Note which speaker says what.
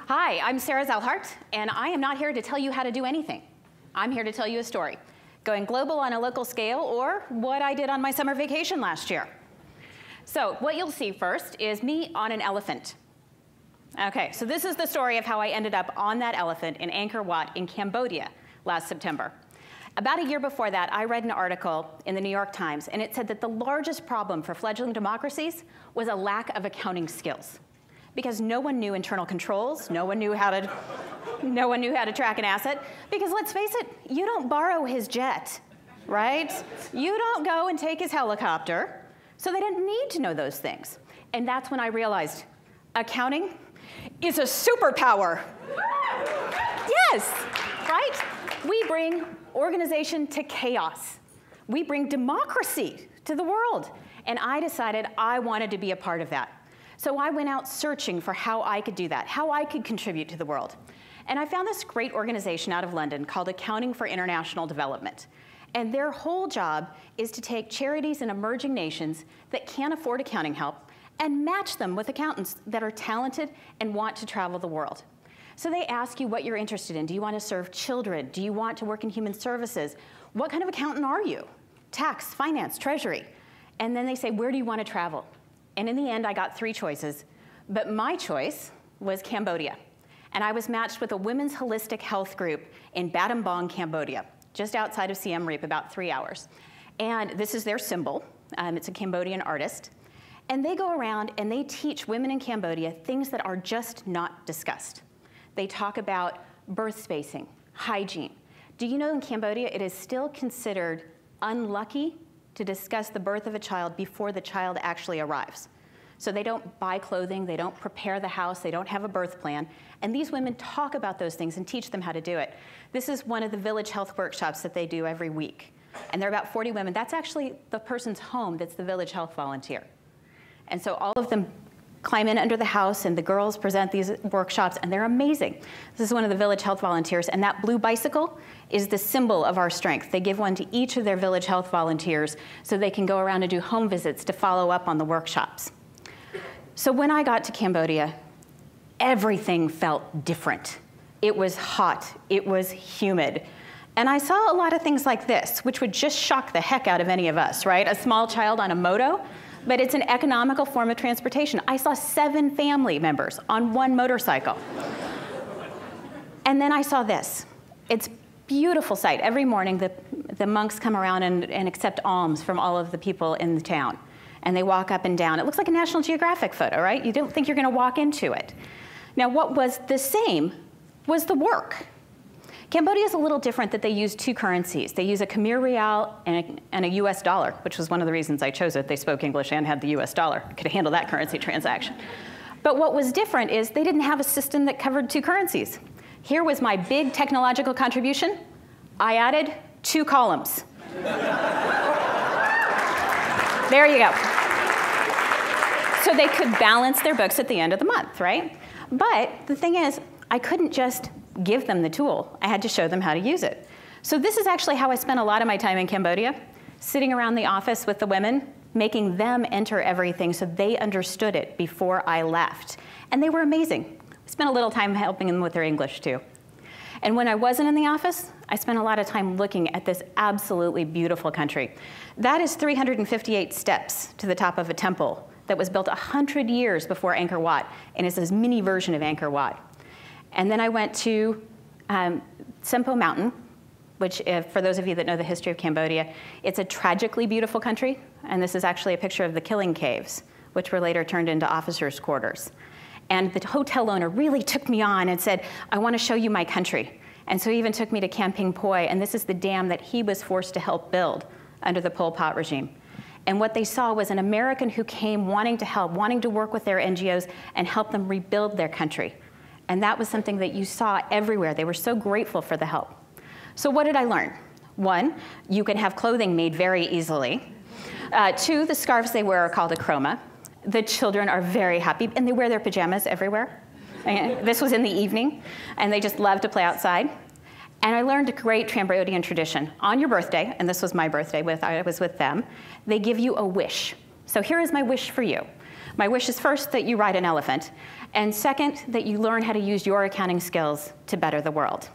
Speaker 1: Hi, I'm Sarah Zelhart, and I am not here to tell you how to do anything. I'm here to tell you a story, going global on a local scale, or what I did on my summer vacation last year. So what you'll see first is me on an elephant. Okay, so this is the story of how I ended up on that elephant in Angkor Wat in Cambodia last September. About a year before that, I read an article in the New York Times, and it said that the largest problem for fledgling democracies was a lack of accounting skills. Because no one knew internal controls, no one knew how to track an asset. Because let's face it, you don't borrow his jet, right? You don't go and take his helicopter. So they didn't need to know those things. And that's when I realized accounting is a superpower. Yes, right? We bring organization to chaos. We bring democracy to the world. And I decided I wanted to be a part of that. So I went out searching for how I could do that, how I could contribute to the world. And I found this great organization out of London called Accounting for International Development. And their whole job is to take charities in emerging nations that can't afford accounting help and match them with accountants that are talented and want to travel the world. So they ask you what you're interested in. Do you want to serve children? Do you want to work in human services? What kind of accountant are you? Tax, finance, treasury. And then they say, where do you want to travel? And in the end, I got 3 choices. But my choice was Cambodia. And I was matched with a women's holistic health group in Battambang, Cambodia, just outside of Siem Reap, about 3 hours. And this is their symbol. It's a Cambodian artist. And they go around and they teach women in Cambodia things that are just not discussed. They talk about birth spacing, hygiene. Do you know in Cambodia it is still considered unlucky to discuss the birth of a child before the child actually arrives? So they don't buy clothing, they don't prepare the house, they don't have a birth plan. And these women talk about those things and teach them how to do it. This is one of the village health workshops that they do every week. And there are about 40 women. That's actually the person's home that's the village health volunteer. And so all of them climb in under the house, and the girls present these workshops, and they're amazing. This is one of the village health volunteers, and that blue bicycle is the symbol of our strength. They give one to each of their village health volunteers so they can go around and do home visits to follow up on the workshops. So when I got to Cambodia, everything felt different. It was hot, it was humid. And I saw a lot of things like this, which would just shock the heck out of any of us, right? A small child on a moto. But it's an economical form of transportation. I saw 7 family members on 1 motorcycle. And then I saw this. It's a beautiful sight. Every morning, the monks come around and accept alms from all of the people in the town. And they walk up and down. It looks like a National Geographic photo, right? You don't think you're going to walk into it. Now, what was the same was the work. Cambodia is a little different that they use 2 currencies. They use a Khmer Real and a US dollar, which was one of the reasons I chose it. They spoke English and had the US dollar. I could handle that currency transaction. But what was different is they didn't have a system that covered 2 currencies. Here was my big technological contribution. I added 2 columns. There you go. So they could balance their books at the end of the month, right? But the thing is, I couldn't just give them the tool. I had to show them how to use it. So this is actually how I spent a lot of my time in Cambodia, sitting around the office with the women, making them enter everything so they understood it before I left. And they were amazing. I spent a little time helping them with their English too. And when I wasn't in the office, I spent a lot of time looking at this absolutely beautiful country. That is 358 steps to the top of a temple that was built 100 years before Angkor Wat, and is this mini version of Angkor Wat. And then I went to Sempo Mountain, which, for those of you that know the history of Cambodia, it's a tragically beautiful country. And this is actually a picture of the killing caves, which were later turned into officers' quarters. And the hotel owner really took me on and said, I want to show you my country. And so he even took me to Kamping Poi, and this is the dam that he was forced to help build under the Pol Pot regime. And what they saw was an American who came wanting to help, wanting to work with their NGOs and help them rebuild their country. And that was something that you saw everywhere. They were so grateful for the help. So what did I learn? 1, you can have clothing made very easily. 2, the scarves they wear are called a chroma. The children are very happy, and they wear their pajamas everywhere. And this was in the evening, and they just love to play outside. And I learned a great Cambodian tradition. On your birthday, and this was my birthday, I was with them, they give you a wish. So here is my wish for you. My wish is first that you ride an elephant, and second, that you learn how to use your accounting skills to better the world.